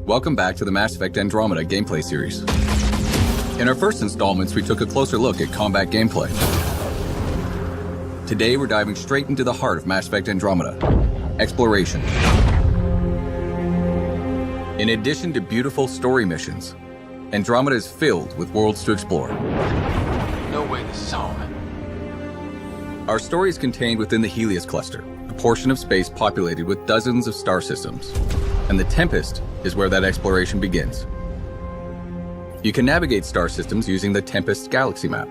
Welcome back to the Mass Effect Andromeda gameplay series. In our first installments, we took a closer look at combat gameplay. Today, we're diving straight into the heart of Mass Effect Andromeda, exploration. In addition to beautiful story missions, Andromeda is filled with worlds to explore. No way this is home. Our story is contained within the Helios cluster, a portion of space populated with dozens of star systems. And the Tempest is where that exploration begins. You can navigate star systems using the Tempest galaxy map.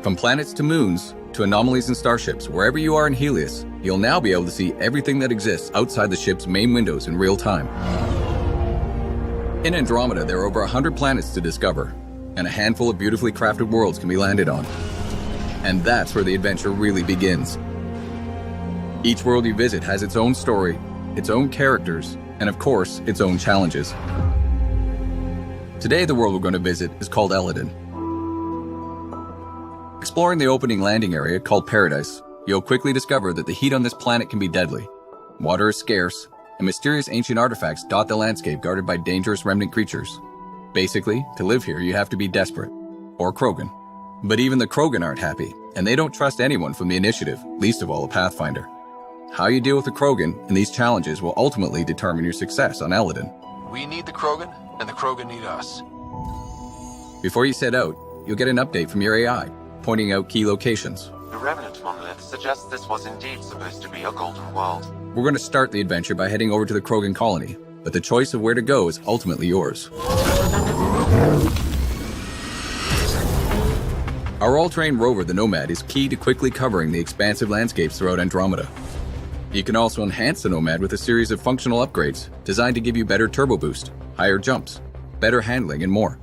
From planets to moons, to anomalies and starships, wherever you are in Helios, you'll now be able to see everything that exists outside the ship's main windows in real time. In Andromeda, there are over 100 planets to discover, and a handful of beautifully crafted worlds can be landed on. And that's where the adventure really begins. Each world you visit has its own story, its own characters, and of course, its own challenges. Today, the world we're going to visit is called Eladin. Exploring the opening landing area called Paradise, you'll quickly discover that the heat on this planet can be deadly. Water is scarce, and mysterious ancient artifacts dot the landscape guarded by dangerous remnant creatures. Basically, to live here, you have to be desperate, or Krogan. But even the Krogan aren't happy, and they don't trust anyone from the Initiative, least of all a Pathfinder. How you deal with the Krogan and these challenges will ultimately determine your success on Eladin. We need the Krogan, and the Krogan need us. Before you set out, you'll get an update from your AI, pointing out key locations. The remnant monolith suggests this was indeed supposed to be a golden world. We're going to start the adventure by heading over to the Krogan colony, but the choice of where to go is ultimately yours. Our all-terrain rover, the Nomad, is key to quickly covering the expansive landscapes throughout Andromeda. You can also enhance the Nomad with a series of functional upgrades designed to give you better turbo boost, higher jumps, better handling, and more.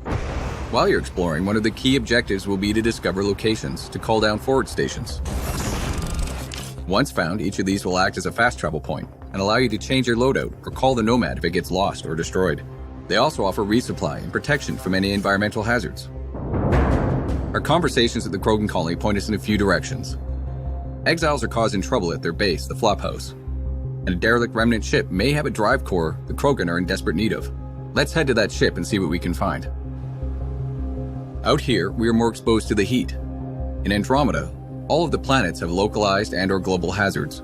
While you're exploring, one of the key objectives will be to discover locations to call down forward stations. Once found, each of these will act as a fast travel point and allow you to change your loadout or call the Nomad if it gets lost or destroyed. They also offer resupply and protection from any environmental hazards. Our conversations at the Krogan colony point us in a few directions. Exiles are causing trouble at their base, the Flophouse, and a derelict remnant ship may have a drive core the Krogan are in desperate need of. Let's head to that ship and see what we can find. Out here, we are more exposed to the heat. In Andromeda, all of the planets have localized and/or global hazards.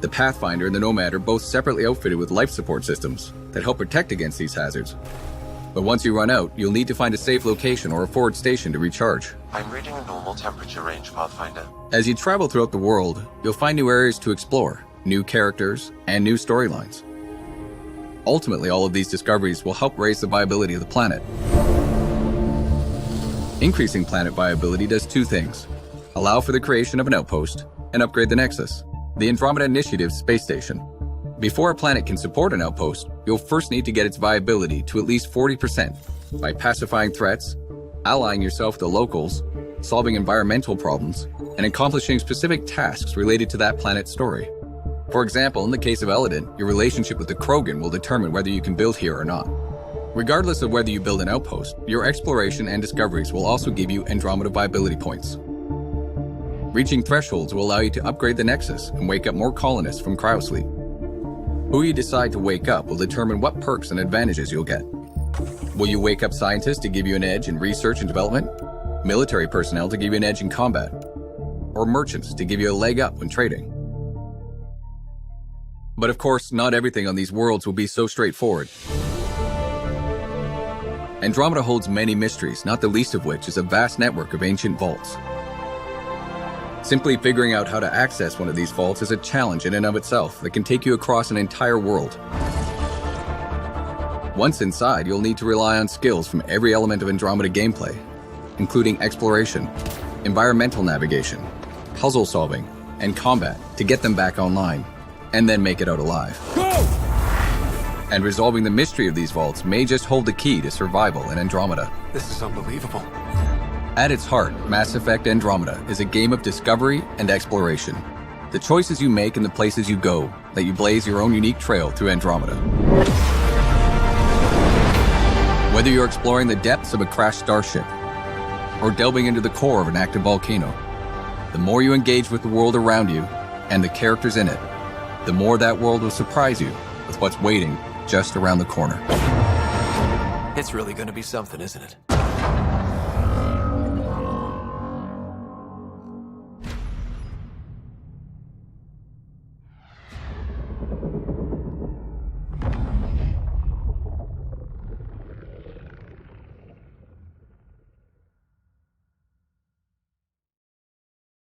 The Pathfinder and the Nomad are both separately outfitted with life support systems that help protect against these hazards. But once you run out, you'll need to find a safe location or a forward station to recharge. I'm reading a normal temperature range, Pathfinder. As you travel throughout the world, you'll find new areas to explore, new characters, and new storylines. Ultimately, all of these discoveries will help raise the viability of the planet. Increasing planet viability does two things: allow for the creation of an outpost, and upgrade the Nexus, the Andromeda Initiative's space station. Before a planet can support an outpost, you'll first need to get its viability to at least 40% by pacifying threats, allying yourself with the locals, solving environmental problems, and accomplishing specific tasks related to that planet's story. For example, in the case of Eladin, your relationship with the Krogan will determine whether you can build here or not. Regardless of whether you build an outpost, your exploration and discoveries will also give you Andromeda viability points. Reaching thresholds will allow you to upgrade the Nexus and wake up more colonists from cryosleep. Who you decide to wake up will determine what perks and advantages you'll get. Will you wake up scientists to give you an edge in research and development? Military personnel to give you an edge in combat? Or merchants to give you a leg up when trading? But of course, not everything on these worlds will be so straightforward. Andromeda holds many mysteries, not the least of which is a vast network of ancient vaults. Simply figuring out how to access one of these vaults is a challenge in and of itself that can take you across an entire world. Once inside, you'll need to rely on skills from every element of Andromeda gameplay, including exploration, environmental navigation, puzzle solving, and combat to get them back online, and then make it out alive. Go! And resolving the mystery of these vaults may just hold the key to survival in Andromeda. This is unbelievable. At its heart, Mass Effect Andromeda is a game of discovery and exploration. The choices you make and the places you go let you blaze your own unique trail through Andromeda. Whether you're exploring the depths of a crashed starship or delving into the core of an active volcano, the more you engage with the world around you and the characters in it, the more that world will surprise you with what's waiting just around the corner. It's really gonna be something, isn't it?